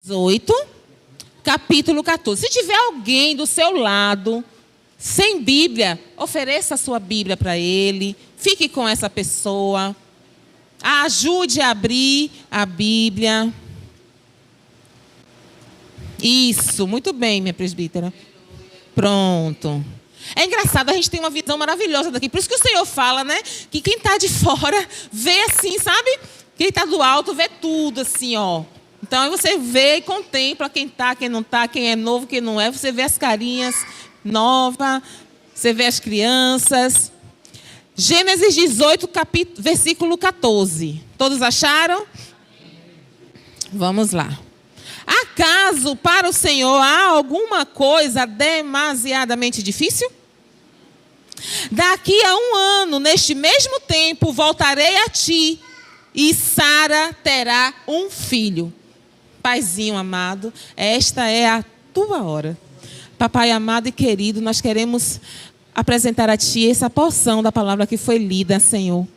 18, capítulo 14. Se tiver alguém do seu lado sem Bíblia, ofereça a sua Bíblia para ele. Fique com essa pessoa. Ajude a abrir a Bíblia. Isso, muito bem, minha presbítera. Pronto. É engraçado, a gente tem uma visão maravilhosa daqui. Por isso que o Senhor fala, né? Que quem está de fora vê assim, sabe? Quem está do alto vê tudo assim, ó. Então aí você vê e contempla quem está, quem não está, quem é novo, quem não é. Você vê as carinhas novas, você vê as crianças. Gênesis 18, versículo 14. Todos acharam? Vamos lá. Acaso para o Senhor há alguma coisa demasiadamente difícil? Daqui a 1 ano, neste mesmo tempo, voltarei a ti e Sara terá um filho. Paizinho amado, esta é a tua hora. Papai amado e querido, nós queremos apresentar a ti essa porção da palavra que foi lida, Senhor.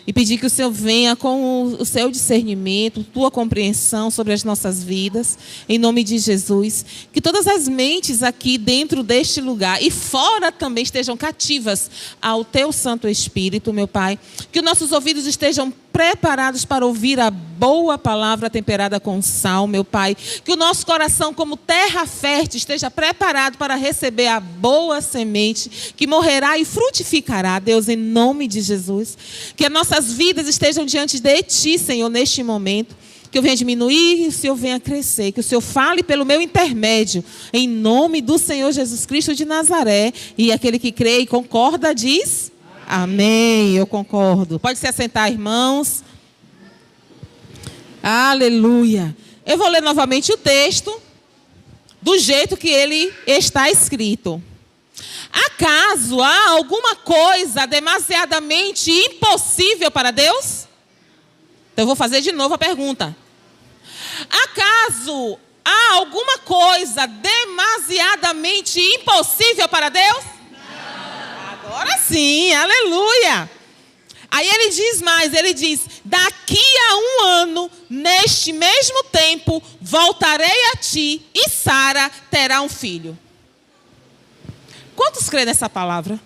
E pedir que o Senhor venha com o seu discernimento, tua compreensão sobre as nossas vidas, em nome de Jesus. Que todas as mentes aqui dentro deste lugar e fora também estejam cativas ao teu Santo Espírito, meu Pai. Que os nossos ouvidos estejam preparados para ouvir a boa palavra temperada com sal, meu Pai. Que o nosso coração, como terra fértil, esteja preparado para receber a boa semente que morrerá e frutificará, Deus, em nome de Jesus. Que as nossas vidas estejam diante de Ti, Senhor, neste momento. Que eu venha diminuir e o Senhor venha crescer. Que o Senhor fale pelo meu intermédio, em nome do Senhor Jesus Cristo de Nazaré. E aquele que crê e concorda diz... Amém, eu concordo. Pode se assentar, irmãos. Aleluia. Eu vou ler novamente o texto do jeito que ele está escrito. Acaso há alguma coisa demasiadamente impossível para Deus? Então eu vou fazer de novo a pergunta. Acaso há alguma coisa demasiadamente impossível para Deus? Agora sim, aleluia. Aí ele diz mais, ele diz, daqui a 1 ano, neste mesmo tempo, voltarei a ti e Sara terá um filho. Quantos creem nessa palavra?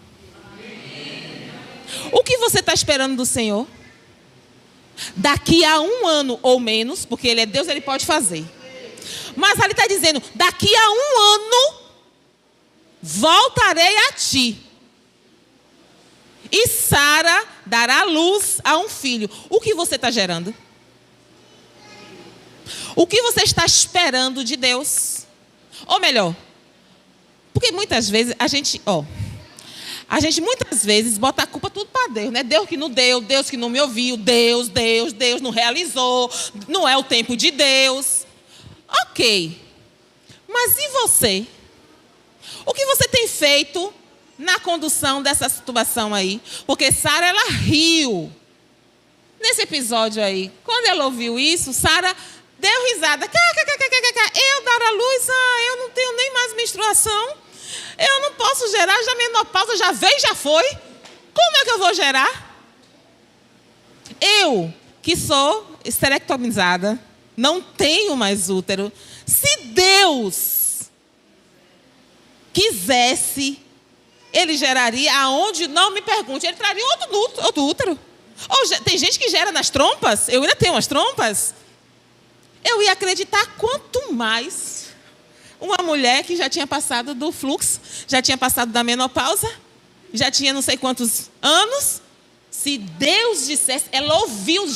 O que você está esperando do Senhor? Daqui a 1 ano ou menos, porque Ele é Deus, Ele pode fazer. Mas ali está dizendo, daqui a 1 ano, voltarei a ti. E Sara dará luz a um filho. O que você está gerando? O que você está esperando de Deus? Ou melhor, porque muitas vezes a gente muitas vezes bota a culpa tudo para Deus, né? Deus que não deu, Deus que não me ouviu, Deus não realizou, não é o tempo de Deus. Ok, mas e você? O que você tem feito na condução dessa situação aí? Porque Sara, ela riu. Nesse episódio aí, quando ela ouviu isso, Sara deu risada. Eu dar a luz, eu não tenho nem mais menstruação. Eu não posso gerar, já menopausa já veio, já foi. Como é que eu vou gerar? Eu, que sou esterectomizada, não tenho mais útero. Se Deus quisesse, Ele geraria aonde, não me pergunte, Ele traria outro útero. Tem gente que gera nas trompas, eu ainda tenho as trompas. Eu ia acreditar quanto mais uma mulher que já tinha passado do fluxo, já tinha passado da menopausa, já tinha não sei quantos anos. Se Deus dissesse, ela ouviu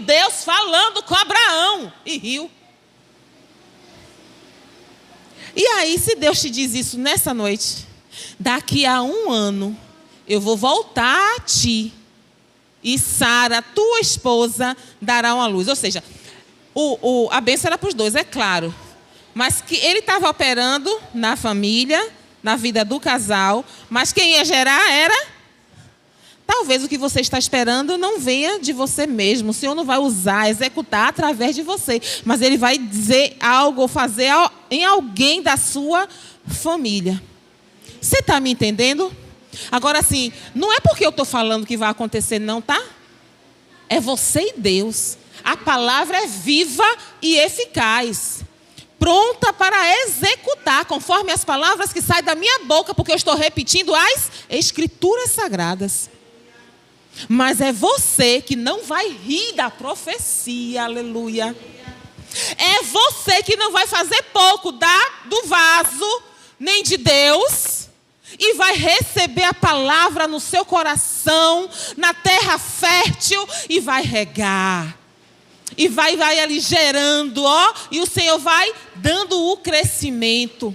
Deus falando com Abraão e riu. E aí, se Deus te diz isso nessa noite, daqui a 1 ano, eu vou voltar a ti e Sara, tua esposa, dará uma luz. Ou seja, a bênção era para os dois, é claro. Mas que ele estava operando na família, na vida do casal. Mas quem ia gerar era... Talvez o que você está esperando não venha de você mesmo. O Senhor não vai usar, executar através de você. Mas Ele vai dizer algo ou fazer em alguém da sua família. Você está me entendendo? Agora, assim, não é porque eu estou falando que vai acontecer, não, tá? É você e Deus. A palavra é viva e eficaz, pronta para executar, conforme as palavras que saem da minha boca, porque eu estou repetindo as Escrituras Sagradas. Mas é você que não vai rir da profecia, aleluia. É você que não vai fazer pouco do vaso, nem de Deus, e vai receber a palavra no seu coração, na terra fértil, e vai regar. E vai ali gerando, e o Senhor vai dando o crescimento.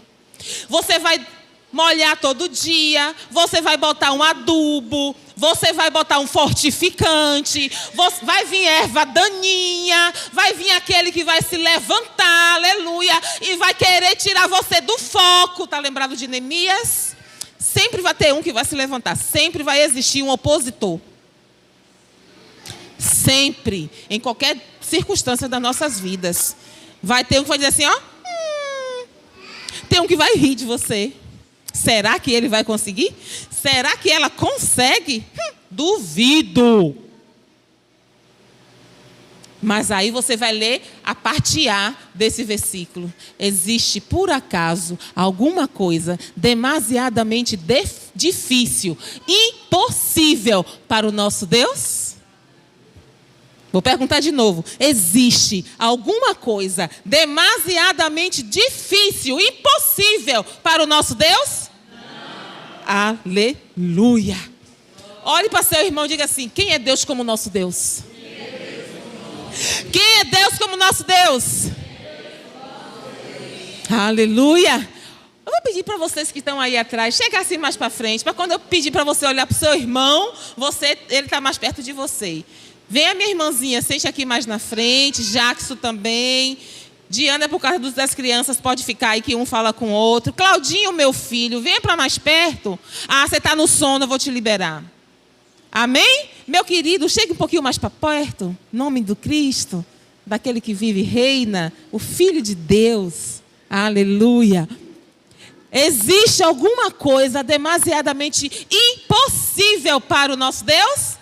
Você vai molhar todo dia, você vai botar um adubo, você vai botar um fortificante, vai vir erva daninha, vai vir aquele que vai se levantar, aleluia, e vai querer tirar você do foco. Está lembrado de Neemias? Sempre vai ter um que vai se levantar, sempre vai existir um opositor. Sempre, em qualquer circunstância das nossas vidas. Vai ter um que vai dizer assim, tem um que vai rir de você. Será que ele vai conseguir? Será que ela consegue? Duvido. Mas aí você vai ler a parte A desse versículo. Existe, por acaso, alguma coisa demasiadamente difícil, impossível para o nosso Deus? Vou perguntar de novo. Existe alguma coisa demasiadamente difícil, impossível para o nosso Deus? Não. Aleluia. Olhe para seu irmão e diga assim: quem é Deus como nosso Deus? Quem é Deus como nosso Deus? Aleluia. Eu vou pedir para vocês que estão aí atrás, chegar assim mais para frente, para quando eu pedir para você olhar para o seu irmão, ele está mais perto de você. Venha, minha irmãzinha, sente aqui mais na frente. Jackson também. Diana, por causa das crianças, pode ficar aí que um fala com o outro. Claudinho, meu filho, venha para mais perto. Ah, você está no sono, eu vou te liberar. Amém? Meu querido, chegue um pouquinho mais para perto. Em nome do Cristo, daquele que vive e reina, o Filho de Deus. Aleluia. Existe alguma coisa demasiadamente impossível para o nosso Deus?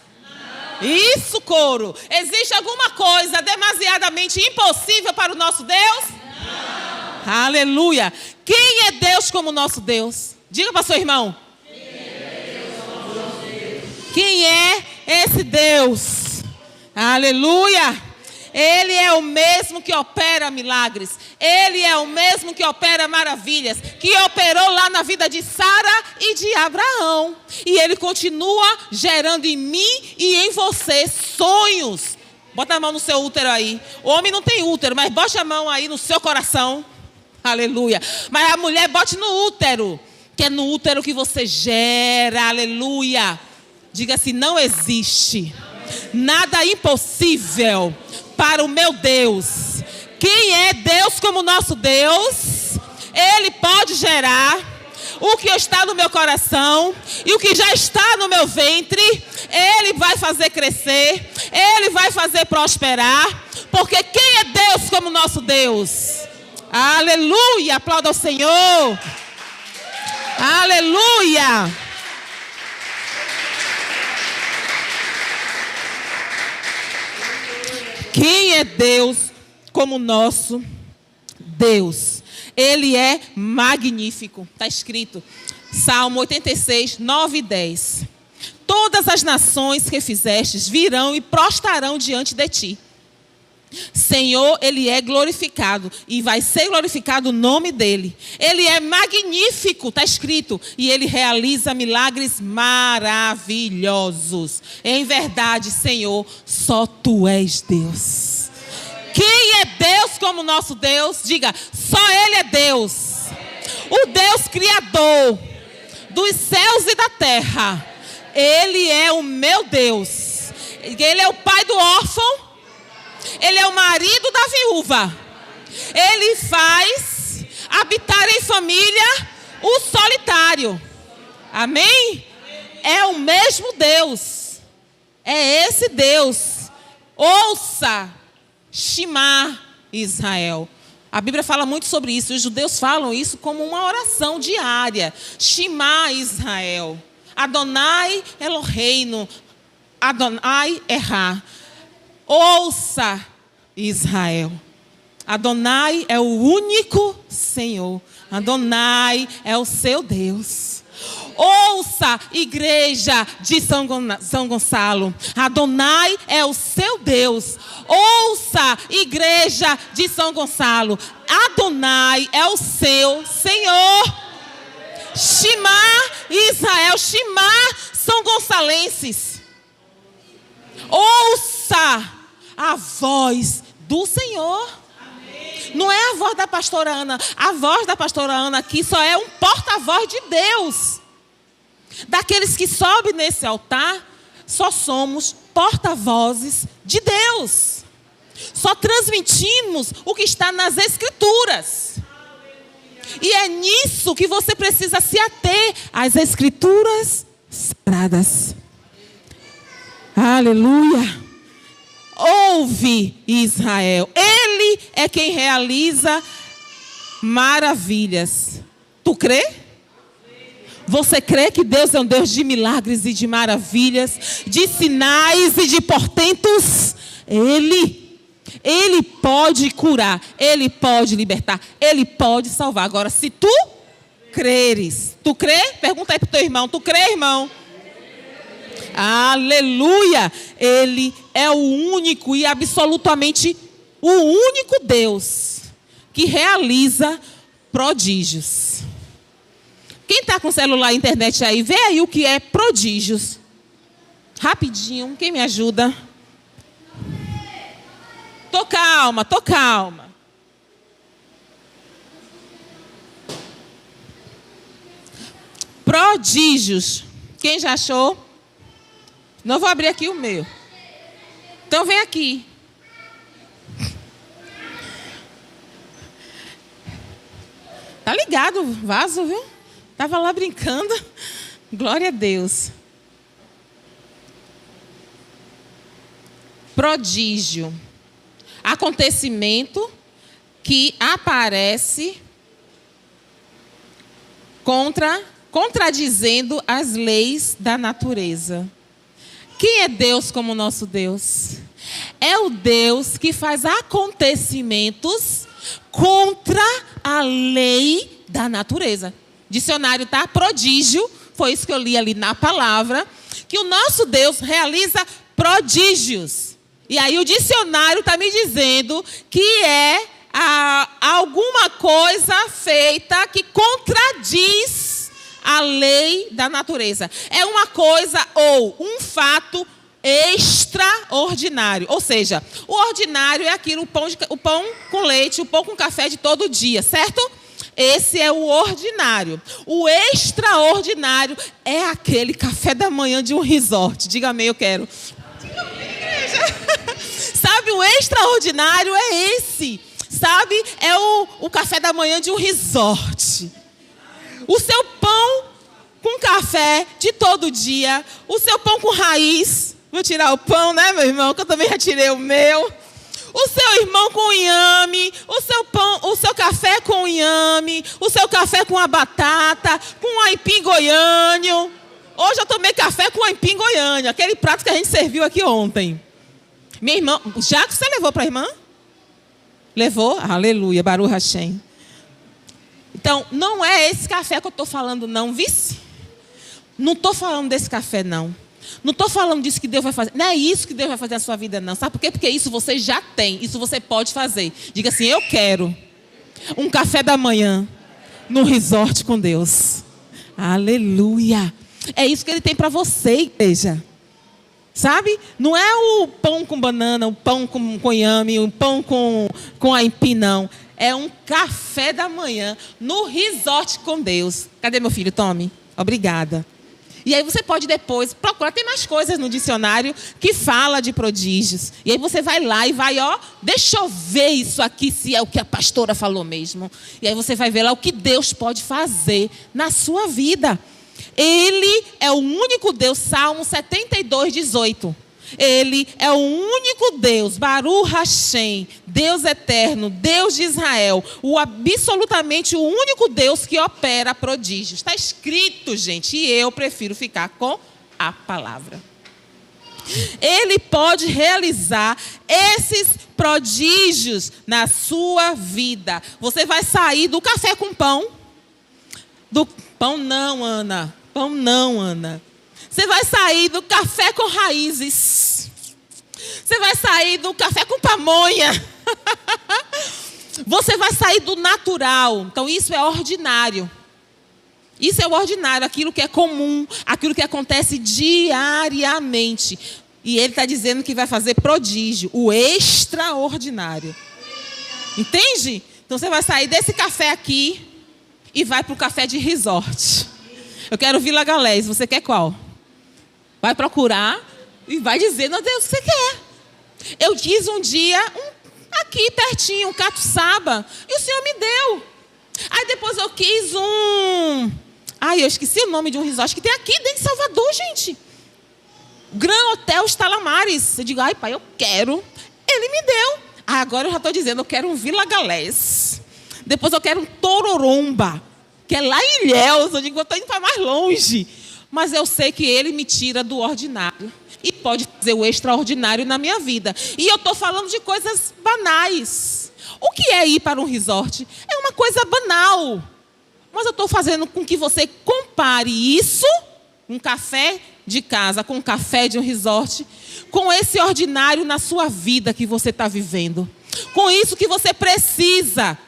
Isso, coro. Existe alguma coisa demasiadamente impossível para o nosso Deus? Não. Aleluia. Quem é Deus como nosso Deus? Diga para o seu irmão. Quem é esse Deus? Aleluia. Ele é o mesmo que opera milagres. Ele é o mesmo que opera maravilhas. Que operou lá na vida de Sara e de Abraão. E ele continua gerando em mim e em você sonhos. Bota a mão no seu útero aí. O homem não tem útero, mas bote a mão aí no seu coração. Aleluia. Mas a mulher bote no útero. Que é no útero que você gera. Aleluia. Diga assim: não existe nada impossível para o meu Deus. Quem é Deus como nosso Deus? Ele pode gerar o que está no meu coração e o que já está no meu ventre. Ele vai fazer crescer, Ele vai fazer prosperar, porque quem é Deus como nosso Deus? Aleluia, aplauda ao Senhor. Aleluia. Quem é Deus como nosso Deus? Ele é magnífico. Está escrito, Salmo 86, 9 e 10. Todas as nações que fizestes virão e prostrarão diante de ti. Senhor, Ele é glorificado e vai ser glorificado o nome dEle. Ele é magnífico, está escrito, e Ele realiza milagres maravilhosos. Em verdade, Senhor, só Tu és Deus. Quem é Deus como nosso Deus? Diga, só Ele é Deus. O Deus Criador dos céus e da terra. Ele é o meu Deus. Ele é o pai do órfão. Ele é o marido da viúva. Ele faz habitar em família o solitário. Amém? É o mesmo Deus. É esse Deus. Ouça, Shema Israel. A Bíblia fala muito sobre isso. Os judeus falam isso como uma oração diária. Shema Israel. Adonai Eloheinu. Adonai Erra. Ouça, Israel. Adonai é o único Senhor. Adonai é o seu Deus. Ouça, igreja de São Gonçalo. Adonai é o seu Deus. Ouça, igreja de São Gonçalo. Adonai é o seu Senhor. Shema Israel, Shema São Gonçalenses. Ouça a voz do Senhor. Não é a voz da pastora Ana. A voz da pastora Ana aqui só é um porta-voz de Deus. Daqueles que sobem nesse altar, só somos porta-vozes de Deus. Só transmitimos o que está nas Escrituras. E é nisso que você precisa se ater às Escrituras sagradas. Aleluia. Ouve, Israel. Ele é quem realiza maravilhas. Tu crê? Você crê que Deus é um Deus de milagres e de maravilhas, de sinais e de portentos? Ele pode curar, Ele pode libertar, Ele pode salvar. Agora, se tu creres, tu crê? Pergunta aí para o teu irmão, tu crê, irmão? Aleluia! Ele é o único e absolutamente o único Deus que realiza prodígios. Quem está com celular e internet aí, vê aí o que é prodígios. Rapidinho, quem me ajuda? Tô calma. Prodígios. Quem já achou? Não vou abrir aqui o meu. Então vem aqui. Tá ligado o vaso, viu? Estava lá brincando. Glória a Deus. Prodígio. Acontecimento que aparece contradizendo as leis da natureza. Quem é Deus como nosso Deus? É o Deus que faz acontecimentos contra a lei da natureza. Dicionário, tá? Prodígio, foi isso que eu li ali na palavra, que o nosso Deus realiza prodígios. E aí o dicionário está me dizendo que é alguma coisa feita que contradiz a lei da natureza. É uma coisa ou um fato extraordinário. Ou seja, o ordinário é aquilo, o pão com leite, o pão com café de todo dia, certo? Esse é o ordinário. O extraordinário é aquele café da manhã de um resort. Diga amém, eu quero. Diga amém, igreja. Sabe, o extraordinário é esse. Sabe, é o café da manhã de um resort. O seu pão com café de todo dia. O seu pão com raiz. Vou tirar o pão, né, meu irmão? Que eu também já tirei o meu. O seu irmão com inhame, o seu café com inhame, o seu café com a batata, com aipim goiânio. Hoje eu tomei café com aipim goiânio, aquele prato que a gente serviu aqui ontem. Minha irmã, já que você levou para a irmã? Levou? Aleluia, Baruch Hashem. Então, não é esse café que eu estou falando não, vice? Não estou falando desse café não. Não estou falando disso que Deus vai fazer. Não é isso que Deus vai fazer na sua vida, não. Sabe por quê? Porque isso você já tem. Isso você pode fazer. Diga assim, eu quero um café da manhã num resort com Deus. Aleluia. É isso que Ele tem para você, igreja. Sabe? Não é o pão com banana, o pão com inhame, o pão com aipim, não. É um café da manhã no resort com Deus. Cadê meu filho? Tome. Obrigada. E aí você pode depois procurar, tem mais coisas no dicionário que fala de prodígios. E aí você vai lá e vai, deixa eu ver isso aqui, se é o que a pastora falou mesmo. E aí você vai ver lá o que Deus pode fazer na sua vida. Ele é o único Deus, Salmo 72, 18. Ele é o único Deus, Baruch Hashem, Deus eterno, Deus de Israel, absolutamente o único Deus que opera prodígios. Está escrito, gente, e eu prefiro ficar com a palavra. Ele pode realizar esses prodígios na sua vida. Você vai sair do café com pão. Do pão não, Ana. Pão não, Ana. Você vai sair do café com raízes. Você vai sair do café com pamonha. Você vai sair do natural. Então isso é ordinário. Isso é o ordinário, aquilo que é comum, aquilo que acontece diariamente. E ele está dizendo que vai fazer prodígio, o extraordinário. Entende? Então você vai sair desse café aqui e vai para o café de resort. Eu quero Vila Galés, você quer qual? Vai procurar e vai dizer, meu Deus, o que você quer? Eu quis um dia, aqui pertinho, um catuçaba, e o Senhor me deu. Aí depois eu quis eu esqueci o nome de um resort que tem aqui dentro de Salvador, gente. Gran Hotel Estalamares. Eu digo, ai pai, eu quero. Ele me deu. Agora eu já estou dizendo, eu quero um Vila Galés. Depois eu quero um Tororomba, que é lá em Ilhéus. Eu digo, eu estou indo para mais longe. Mas eu sei que ele me tira do ordinário. E pode fazer o extraordinário na minha vida. E eu estou falando de coisas banais. O que é ir para um resort? É uma coisa banal. Mas eu estou fazendo com que você compare isso, um café de casa, com um café de um resort, com esse ordinário na sua vida que você está vivendo. Com isso que você precisa.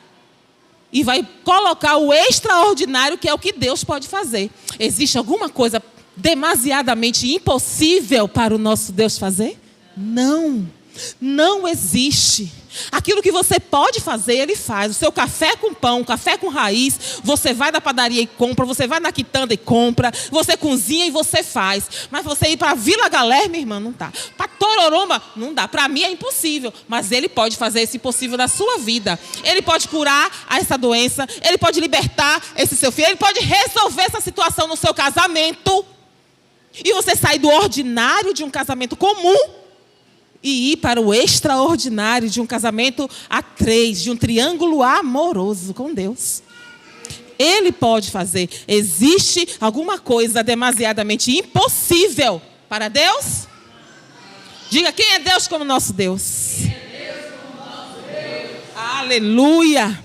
E vai colocar o extraordinário, que é o que Deus pode fazer. Existe alguma coisa demasiadamente impossível para o nosso Deus fazer? Não. Não existe. Aquilo que você pode fazer, Ele faz. O seu café com pão, café com raiz, você vai na padaria e compra, você vai na quitanda e compra, você cozinha e você faz. Mas você ir para Vila Galés, minha irmã, não dá. Para Tororomba, não dá. Para mim é impossível. Mas Ele pode fazer esse impossível na sua vida. Ele pode curar essa doença, Ele pode libertar esse seu filho, Ele pode resolver essa situação no seu casamento. E você sair do ordinário de um casamento comum e ir para o extraordinário de um casamento a três, de um triângulo amoroso com Deus. Ele pode fazer. Existe alguma coisa demasiadamente impossível para Deus? Diga, quem é Deus como nosso Deus? Quem é Deus como nosso Deus? Aleluia!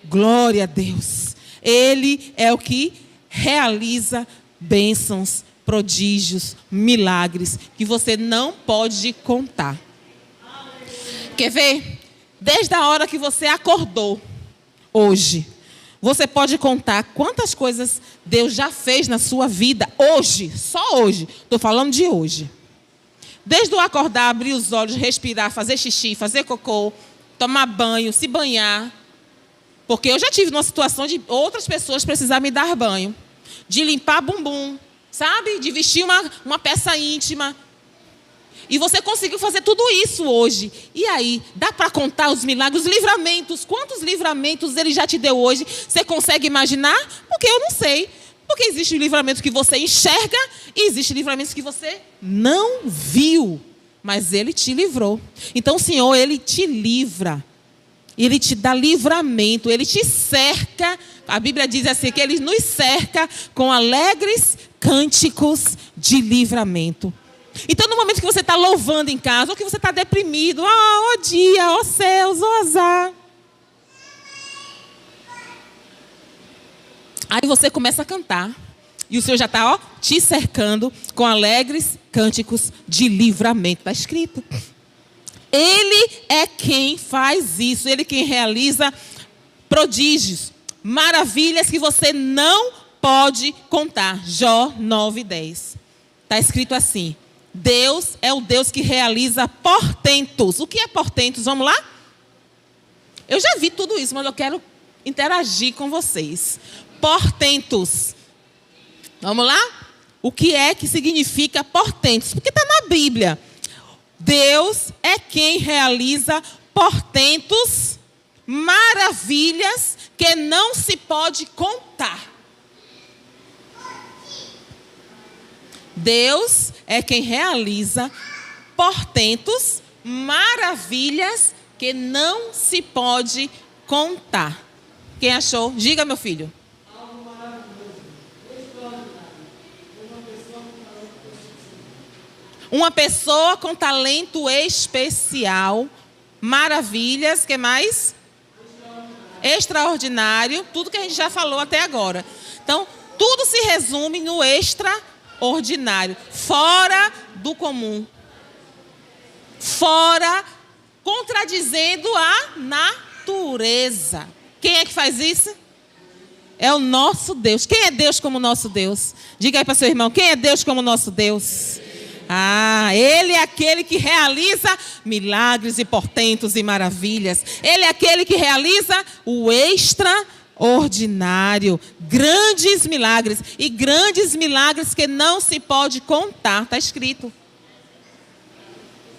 Glória a Deus. Ele é o que realiza bênçãos, prodígios, milagres, que você não pode contar. Quer ver? Desde a hora que você acordou, hoje, você pode contar quantas coisas Deus já fez na sua vida, hoje, só hoje, estou falando de hoje. Desde o acordar, abrir os olhos, respirar, fazer xixi, fazer cocô, tomar banho, se banhar, porque eu já tive numa situação de outras pessoas precisar me dar banho, de limpar bumbum, sabe? De vestir uma peça íntima. E você conseguiu fazer tudo isso hoje. E aí, dá para contar os milagres, os livramentos? Quantos livramentos Ele já te deu hoje? Você consegue imaginar? Porque eu não sei. Porque existe livramento que você enxerga e existe livramentos que você não viu. Mas Ele te livrou. Então o Senhor, Ele te livra. Ele te dá livramento. Ele te cerca. A Bíblia diz assim, que Ele nos cerca com alegres cânticos de livramento. Então, no momento que você está louvando em casa, ou que você está deprimido, ó dia, ó céus, ó azar. Aí você começa a cantar. E o Senhor já está, te cercando com alegres cânticos de livramento. Está escrito. Ele é quem faz isso. Ele é quem realiza prodígios, maravilhas que você não pode contar. Jó 9:10. Está escrito assim. Deus é o Deus que realiza portentos. O que é portentos? Vamos lá? Eu já vi tudo isso, mas eu quero interagir com vocês. Portentos. Vamos lá? O que é que significa portentos? Porque está na Bíblia. Deus é quem realiza portentos, maravilhas que não se pode contar. Deus é quem realiza portentos, maravilhas que não se pode contar. Quem achou? Diga, meu filho. Uma pessoa com talento especial. Maravilhas, que mais? Extraordinário. Tudo que a gente já falou até agora. Então, tudo se resume no extraordinário. Fora do comum. Fora, contradizendo a natureza. Quem é que faz isso? É o nosso Deus. Quem é Deus como nosso Deus? Diga aí para seu irmão, quem é Deus como nosso Deus? Ele é aquele que realiza milagres e portentos e maravilhas. Ele é aquele que realiza o extraordinário. Grandes milagres. E grandes milagres que não se pode contar. Está escrito.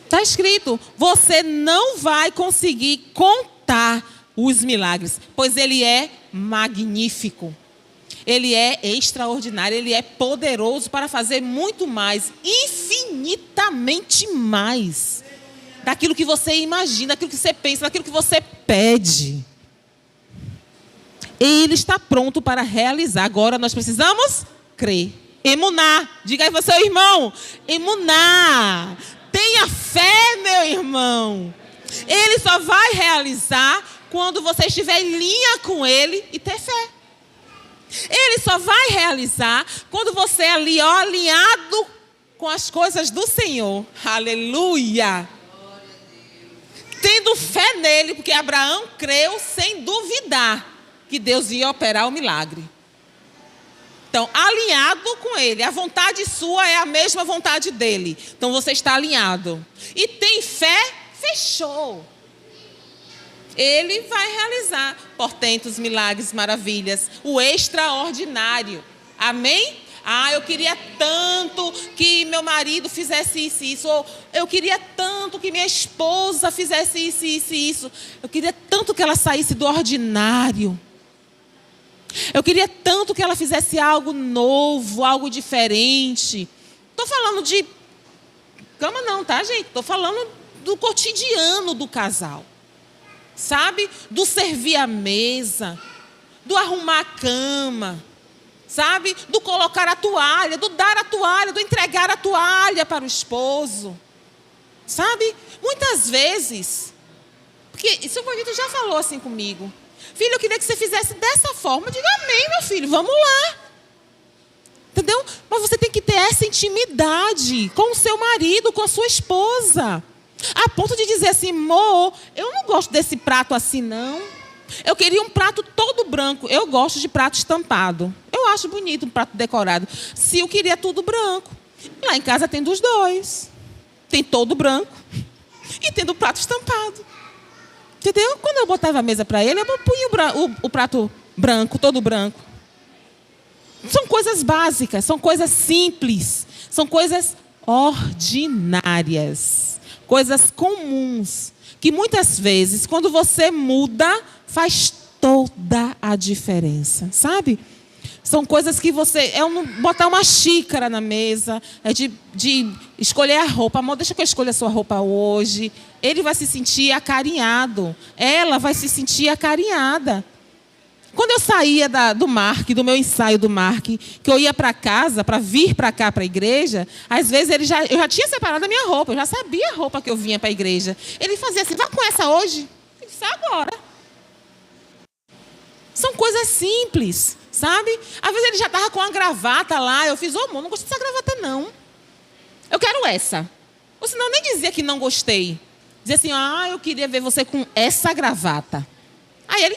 Está escrito. Você não vai conseguir contar os milagres, pois ele é magnífico. Ele é extraordinário, ele é poderoso para fazer muito mais, infinitamente mais, daquilo que você imagina, daquilo que você pensa, daquilo que você pede. Ele está pronto para realizar. Agora nós precisamos crer. Emuná. Diga aí para o seu irmão. Emuná. Tenha fé, meu irmão. Ele só vai realizar quando você estiver em linha com ele e ter fé. Ele só vai realizar quando você é ali, ó, alinhado com as coisas do Senhor. Aleluia! Tendo fé nele, porque Abraão creu sem duvidar que Deus ia operar o milagre. Então, alinhado com ele. A vontade sua é a mesma vontade dele. Então, você está alinhado. E tem fé, fechou. Ele vai realizar portentos, milagres, maravilhas, o extraordinário. Amém? Eu queria tanto que meu marido fizesse isso e isso. Ou eu queria tanto que minha esposa fizesse isso, isso e isso. Eu queria tanto que ela saísse do ordinário. Eu queria tanto que ela fizesse algo novo, algo diferente. Estou falando de cama não, tá, gente? Estou falando do cotidiano do casal. Sabe? Do servir a mesa, do arrumar a cama, sabe? Do colocar a toalha, do dar a toalha, do entregar a toalha para o esposo. Sabe? Muitas vezes, porque seu marido já falou assim comigo. Filho, eu queria que você fizesse dessa forma. Eu digo, amém, meu filho, vamos lá. Entendeu? Mas você tem que ter essa intimidade com o seu marido, com a sua esposa. A ponto de dizer assim, amor, eu não gosto desse prato assim, não. Eu queria um prato todo branco. Eu gosto de prato estampado. Eu acho bonito um prato decorado. Se eu queria tudo branco. Lá em casa tem dos dois. Tem todo branco e tem do prato estampado. Entendeu? Quando eu botava a mesa para ele, eu punha o prato branco, todo branco. São coisas básicas, são coisas simples, são coisas ordinárias. Coisas comuns, que muitas vezes, quando você muda, faz toda a diferença, sabe? São coisas que você... botar uma xícara na mesa, de escolher a roupa. Amor, deixa que eu escolha a sua roupa hoje. Ele vai se sentir acarinhado. Ela vai se sentir acarinhada. Quando eu saía do meu ensaio do Mark, que eu ia para casa, para vir para cá, para a igreja, às vezes eu já tinha separado a minha roupa, eu já sabia a roupa que eu vinha para a igreja. Ele fazia assim, vá com essa hoje. Eu disse, agora. São coisas simples, sabe? Às vezes ele já estava com a gravata lá, eu fiz, amor, não gostei dessa gravata não. Eu quero essa. Ou senão eu nem dizia que não gostei. Dizia assim, eu queria ver você com essa gravata. Aí ele...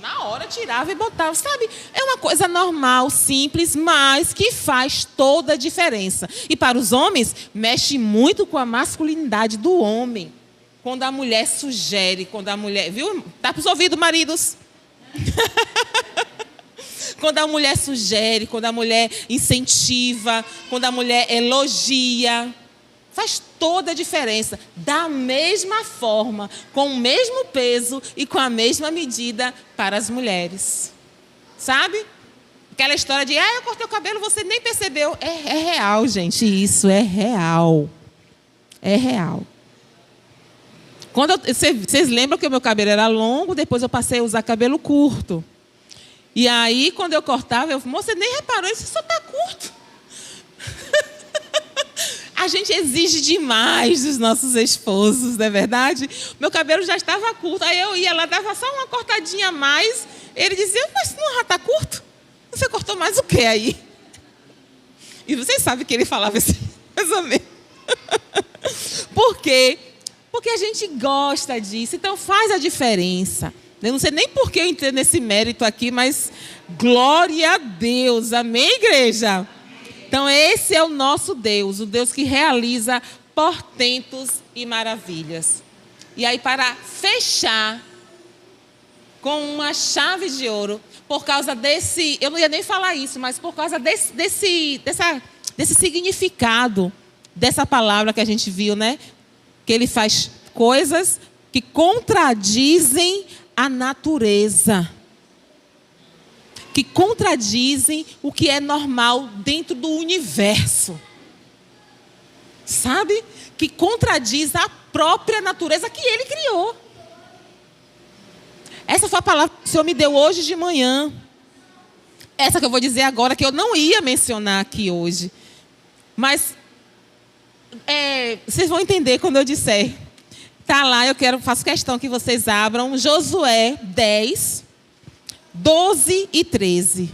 na hora tirava e botava, sabe? É uma coisa normal, simples, mas que faz toda a diferença. E para os homens, mexe muito com a masculinidade do homem. Quando a mulher sugere, quando a mulher... Viu? Tá para os ouvidos, maridos? Quando a mulher sugere, quando a mulher incentiva, quando a mulher elogia... faz toda a diferença, da mesma forma, com o mesmo peso e com a mesma medida para as mulheres. Sabe? Aquela história de, eu cortei o cabelo, você nem percebeu. É real, gente, isso é real. É real. Vocês lembram que o meu cabelo era longo, depois eu passei a usar cabelo curto. E aí, quando eu cortava, eu falei, você nem reparou, isso só está curto. A gente exige demais dos nossos esposos, não é verdade? Meu cabelo já estava curto, aí eu ia lá, dava só uma cortadinha a mais. Ele dizia, mas não já está curto? Você cortou mais o quê aí? E vocês sabem que ele falava assim, mais ou menos. Por quê? Porque a gente gosta disso, então faz a diferença. Eu não sei nem por que eu entrei nesse mérito aqui, mas glória a Deus, amém, igreja? Então esse é o nosso Deus, o Deus que realiza portentos e maravilhas. E aí, para fechar com uma chave de ouro, por causa desse, eu não ia nem falar isso, mas por causa desse significado dessa palavra que a gente viu, né? Que ele faz coisas que contradizem a natureza, que contradizem o que é normal dentro do universo, sabe? Que contradiz a própria natureza que ele criou. Essa foi a palavra que o Senhor me deu hoje de manhã. Essa que eu vou dizer agora, que eu não ia mencionar aqui hoje. Mas vocês vão entender quando eu disser. Está lá, faço questão que vocês abram Josué 10, 12 e 13.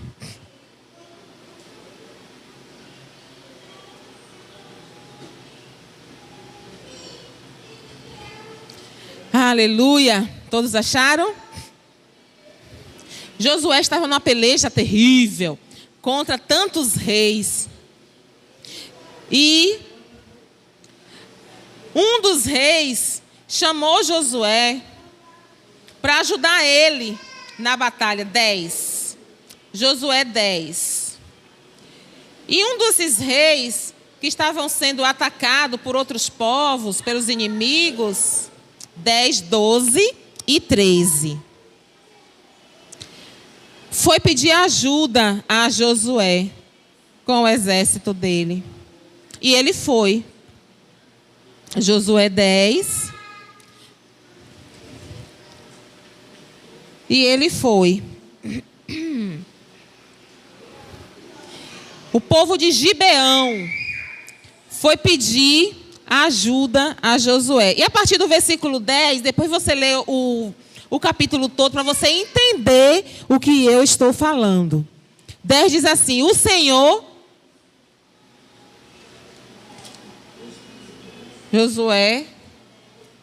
Aleluia! Todos acharam? Josué estava numa peleja terrível contra tantos reis. E um dos reis chamou Josué para ajudar ele na batalha. 10. Josué 10. E um desses reis que estavam sendo atacados por outros povos, pelos inimigos, 10, 12 e 13. Foi pedir ajuda a Josué com o exército dele. E ele foi. Josué 10. E ele foi. O povo de Gibeão foi pedir ajuda a Josué. E a partir do versículo 10, depois você lê o capítulo todo para você entender o que eu estou falando. 10 diz assim: o Senhor... Josué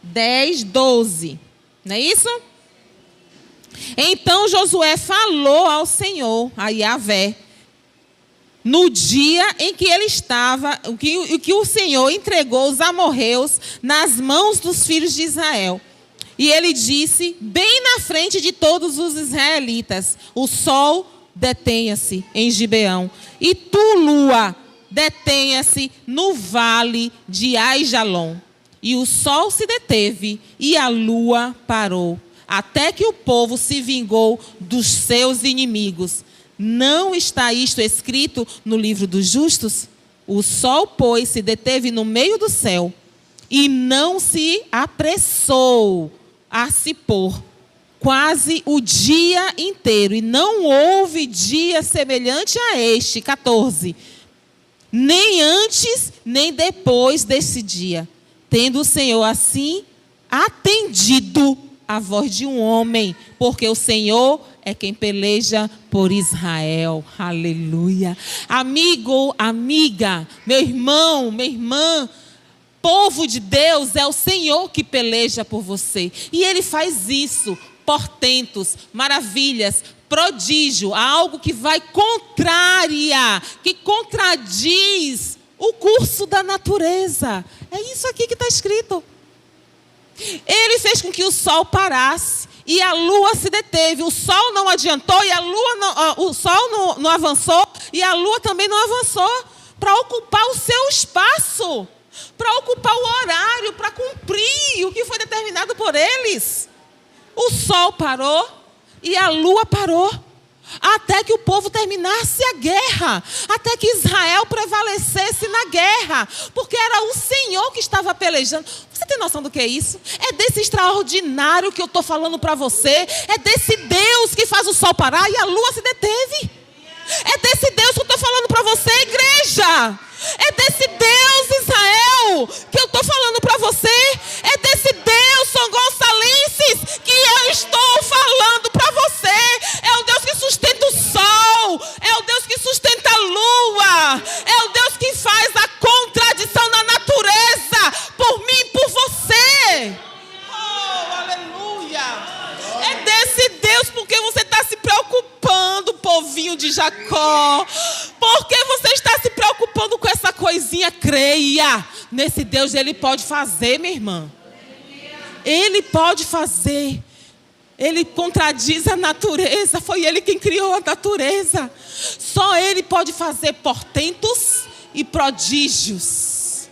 10, 12. Não é isso? Então Josué falou ao Senhor, a Yahvé, no dia em que ele estava, que o Senhor entregou os amorreus nas mãos dos filhos de Israel. E ele disse, bem na frente de todos os israelitas: o sol detenha-se em Gibeão, e tu, lua, detenha-se no vale de Aijalon. E o sol se deteve e a lua parou, até que o povo se vingou dos seus inimigos. Não está isto escrito no livro dos justos? O sol, pois, se deteve no meio do céu e não se apressou a se pôr quase o dia inteiro. E não houve dia semelhante a este. 14. Nem antes, nem depois desse dia, tendo o Senhor assim atendido a voz de um homem, porque o Senhor é quem peleja por Israel. Aleluia. Amigo, amiga, meu irmão, minha irmã, povo de Deus, é o Senhor que peleja por você. E Ele faz isso, portentos, maravilhas, prodígio, algo que vai contrariar, que contradiz o curso da natureza. É isso aqui que está escrito. Ele fez com que o sol parasse e a lua se deteve. O sol não adiantou e o sol não avançou e a lua também não avançou para ocupar o seu espaço, para ocupar o horário, para cumprir o que foi determinado por eles. O sol parou e a lua parou, até que o povo terminasse a guerra, até que Israel prevalecesse na guerra, porque era o Senhor que estava pelejando. Você tem noção do que é isso? É desse extraordinário que eu estou falando para você. É desse Deus que faz o sol parar e a lua se deteve. É desse Deus que eu estou falando para você, igreja. É desse Deus, Israel, que eu estou falando para você. É desse Deus, São Gonçalenses, que eu estou falando para você. É o Deus que sustenta o sol. É o Deus que sustenta a lua. É o Deus que faz a contradição na natureza por mim e por você. Oh, aleluia. É desse Deus, porque você está se preocupando, povinho de Jacó. Porque você está se preocupando com essa coisinha. Creia nesse Deus, Ele pode fazer, minha irmã. Ele pode fazer. Ele contradiz a natureza. Foi Ele quem criou a natureza. Só Ele pode fazer portentos e prodígios.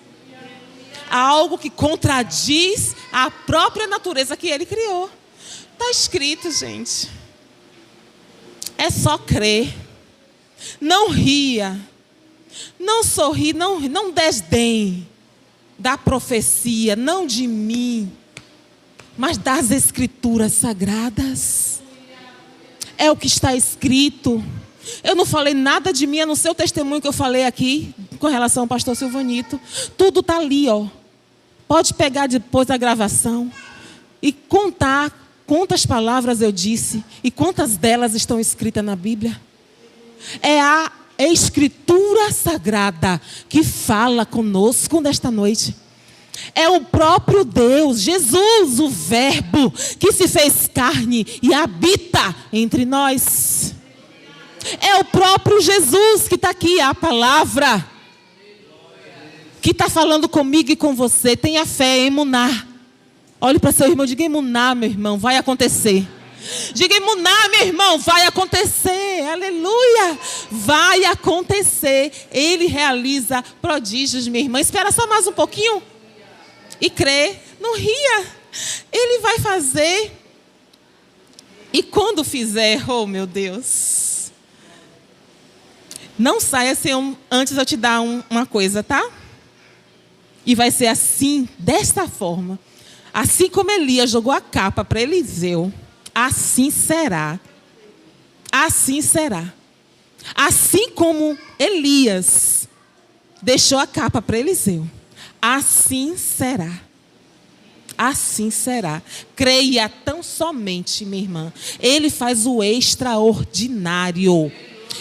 Algo que contradiz a própria natureza que Ele criou. Está escrito, gente. É só crer. Não ria. Não sorri, não desdém da profecia, não de mim, mas das escrituras sagradas. É o que está escrito. Eu não falei nada de mim, é no seu testemunho que eu falei aqui, com relação ao pastor Silvanito. Tudo está ali, ó. Pode pegar depois da gravação e contar quantas palavras eu disse e quantas delas estão escritas na Bíblia. É a Escritura Sagrada que fala conosco nesta noite. É o próprio Deus, Jesus, o Verbo, que se fez carne e habita entre nós. É o próprio Jesus que está aqui, a palavra, que está falando comigo e com você. Tenha fé, emuná. Olhe para seu irmão, diga emuná, meu irmão, vai acontecer. Diga emuná, meu irmão, vai acontecer. Aleluia, vai acontecer. Ele realiza prodígios, minha irmã. Espera só mais um pouquinho e crê. Não ria, Ele vai fazer. E quando fizer, oh meu Deus, não saia sem antes eu te dar uma coisa, tá? E vai ser assim, desta forma. Assim como Elias jogou a capa para Eliseu, assim será. Assim será. Assim como Elias deixou a capa para Eliseu, assim será. Assim será. Creia tão somente, minha irmã. Ele faz o extraordinário.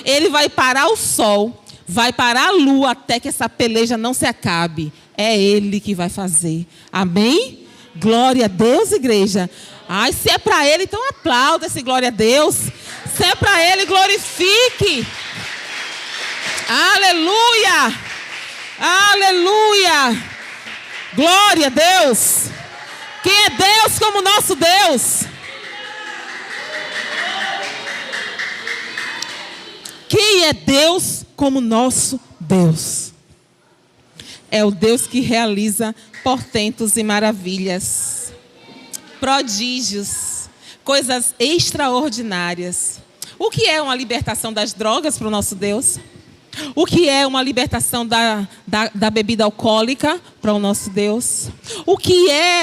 Ele vai parar o sol, vai parar a lua até que essa peleja não se acabe. É Ele que vai fazer. Amém? Glória a Deus, igreja. Ai, se é para Ele, então aplauda esse glória a Deus. Se é para Ele, glorifique. Aleluia. Aleluia. Glória a Deus. Quem é Deus como nosso Deus? Quem é Deus como nosso Deus? É o Deus que realiza portentos e maravilhas, prodígios, coisas extraordinárias. O que é uma libertação das drogas para o nosso Deus? O que é uma libertação da bebida alcoólica para o nosso Deus? O que é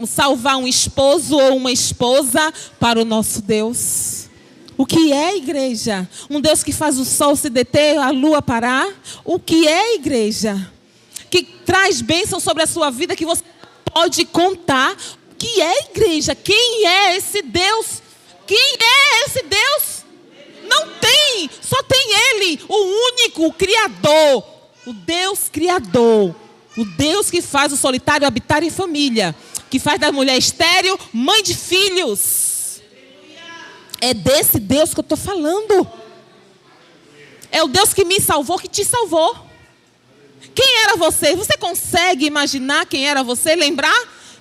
salvar um esposo ou uma esposa para o nosso Deus? O que é, igreja? Um Deus que faz o sol se deter, a lua parar? O que é, igreja? Que traz bênção sobre a sua vida que você pode contar. O que é, igreja? Quem é esse Deus? Quem é esse Deus? Não tem, só tem Ele, o único, o Criador, o Deus Criador, o Deus que faz o solitário habitar em família, que faz da mulher estéril mãe de filhos. É desse Deus que eu estou falando. É o Deus que me salvou, que te salvou. Quem era você? Você consegue imaginar quem era você? Lembrar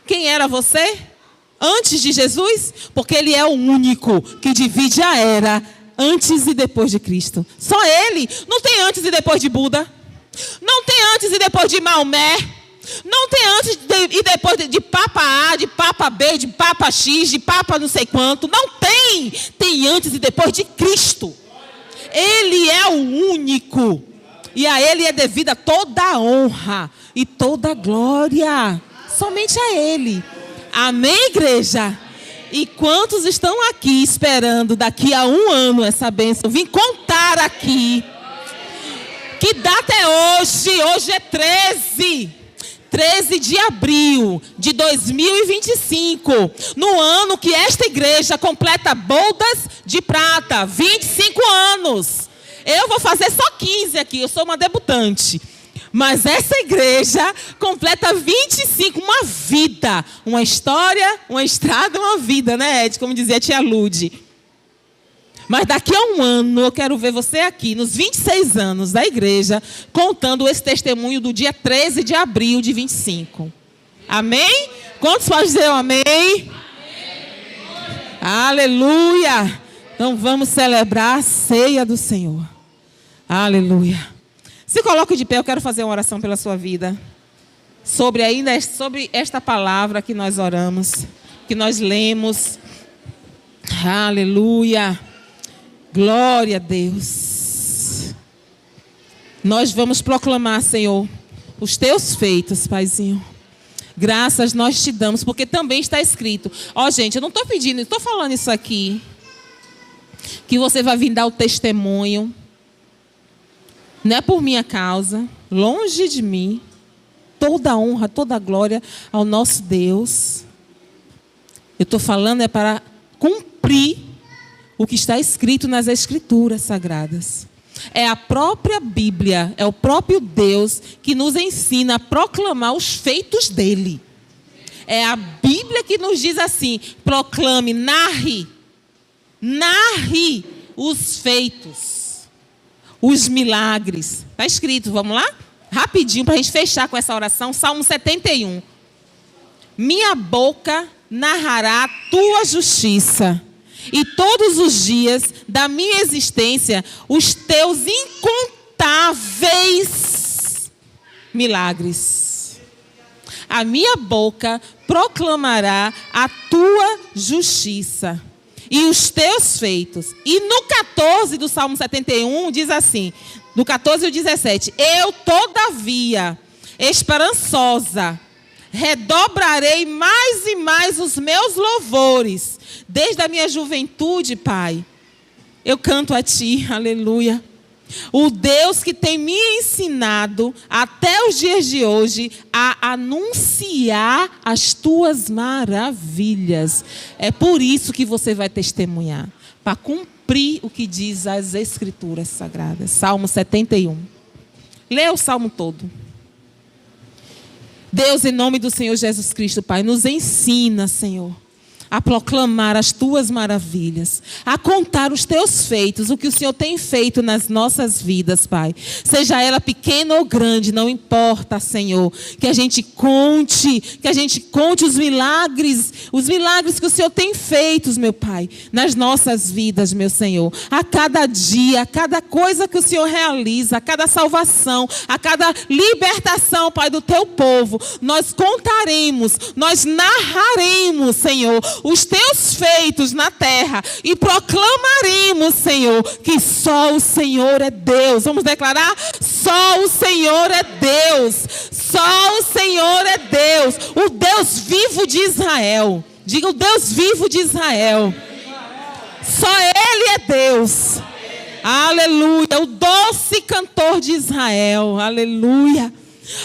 quem era você antes de Jesus? Porque Ele é o único que divide a era antes e depois de Cristo. Só Ele. Não tem antes e depois de Buda. Não tem antes e depois de Maomé. Não tem antes e depois de Papa A, de Papa B, de Papa X, de Papa não sei quanto. Não tem. Tem antes e depois de Cristo. Ele é o único. E a Ele é devida toda a honra e toda a glória. Somente a Ele. Amém, igreja? E quantos estão aqui esperando daqui a 1 ano essa bênção? Vim contar aqui. Que data é hoje? Hoje é 13. 13 de abril de 2025, no ano que esta igreja completa bodas de prata, 25 anos. Eu vou fazer só 15 aqui, eu sou uma debutante. Mas essa igreja completa 25, uma vida, uma história, uma estrada, uma vida, né, Ed? Como dizia a tia Lude. Mas daqui a um ano eu quero ver você aqui, nos 26 anos da igreja, contando esse testemunho do dia 13 de abril de 25. Amém? Quantos podem dizer amém? Amém. Aleluia! Então vamos celebrar a ceia do Senhor. Aleluia. Se coloque de pé, eu quero fazer uma oração pela sua vida. Sobre esta palavra que nós oramos, que nós lemos. Aleluia. Glória a Deus. Nós vamos proclamar, Senhor, os teus feitos, Paizinho. Graças nós te damos, porque também está escrito. Ó, gente, eu não estou pedindo, estou falando isso aqui, que você vai vir dar o testemunho. Não é por minha causa, longe de mim. Toda a honra, toda a glória ao nosso Deus. Eu estou falando é para cumprir o que está escrito nas Escrituras Sagradas. É a própria Bíblia, é o próprio Deus que nos ensina a proclamar os feitos dele. É a Bíblia que nos diz assim: proclame, narre os feitos. Os milagres. Está escrito, vamos lá? Rapidinho, para a gente fechar com essa oração. Salmo 71. Minha boca narrará a tua justiça, e todos os dias da minha existência, os teus incontáveis milagres. A minha boca proclamará a tua justiça e os teus feitos. E no 14 do Salmo 71 diz assim, do 14 ao 17: eu, todavia, esperançosa, redobrarei mais e mais os meus louvores. Desde a minha juventude, Pai, eu canto a Ti, aleluia. O Deus que tem me ensinado até os dias de hoje a anunciar as Tuas maravilhas. É por isso que você vai testemunhar, para cumprir o que diz as Escrituras Sagradas. Salmo 71. Lê o Salmo todo. Deus, em nome do Senhor Jesus Cristo, Pai, nos ensina, Senhor, a proclamar as Tuas maravilhas, a contar os Teus feitos, o que o Senhor tem feito nas nossas vidas, Pai. Seja ela pequena ou grande, não importa, Senhor. Que a gente conte os milagres que o Senhor tem feito, meu Pai, nas nossas vidas, meu Senhor. A cada dia, a cada coisa que o Senhor realiza, a cada salvação, a cada libertação, Pai, do Teu povo, nós contaremos, nós narraremos, Senhor, os Teus feitos na terra e proclamaremos, Senhor, que só o Senhor é Deus. Vamos declarar? Só o Senhor é Deus. Só o Senhor é Deus. O Deus vivo de Israel. Diga: o Deus vivo de Israel. Só Ele é Deus. Aleluia. O doce cantor de Israel. Aleluia.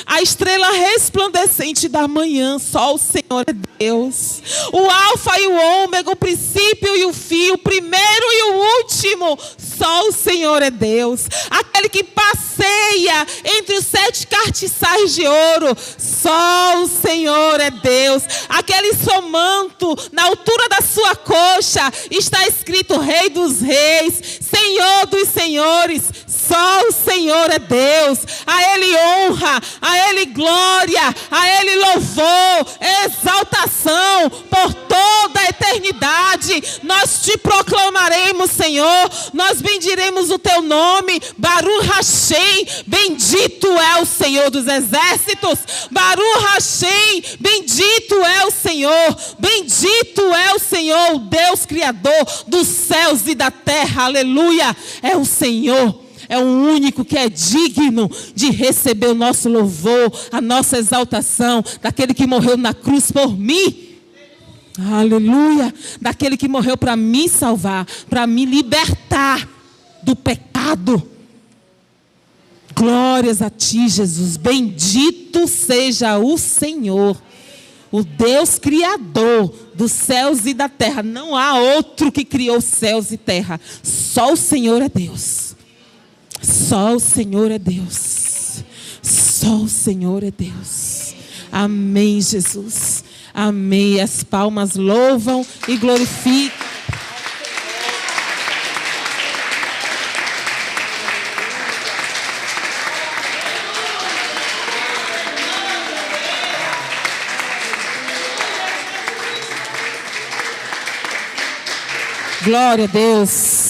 A estrela resplandecente da manhã, só o Senhor é Deus. O alfa e o ômega, o princípio e o fim, o primeiro e o último, só o Senhor é Deus. Aquele que passeia entre os 7 castiçais de ouro, só o Senhor é Deus. Aquele seu manto, na altura da sua coxa, está escrito Rei dos Reis, Senhor dos Senhores. Só o Senhor é Deus. A Ele honra, a Ele glória, a Ele louvor, exaltação por toda a eternidade. Nós te proclamaremos, Senhor. Nós bendiremos o teu nome. Baruch Hashem, bendito é o Senhor dos exércitos. Baruch Hashem, bendito é o Senhor. Bendito é o Senhor, o Deus Criador dos céus e da terra. Aleluia. É o Senhor. É o único que é digno de receber o nosso louvor, a nossa exaltação, daquele que morreu na cruz por mim. Aleluia. Daquele que morreu para me salvar, para me libertar do pecado. Glórias a ti, Jesus. Bendito seja o Senhor, o Deus criador dos céus e da terra. Não há outro que criou céus e terra. Só o Senhor é Deus. Só o Senhor é Deus. Só o Senhor é Deus. Amém, Jesus. Amém. As palmas louvam e glorificam. Glória a Deus.